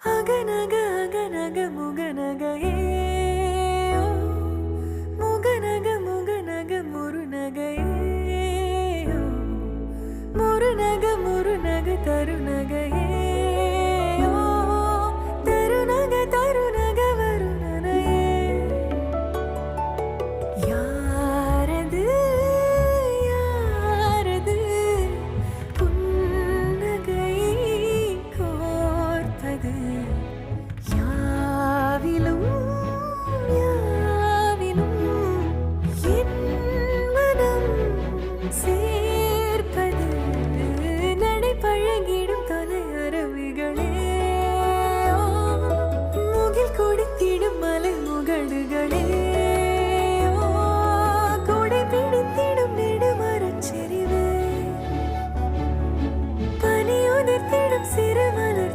அகநக அகநக முகநகையே முகநக முகநக முருநகையே முருநக முருநக தருநகையே தருநக தருநக வருணனையே யாரது யாரது புன்னகை கோர்த்தது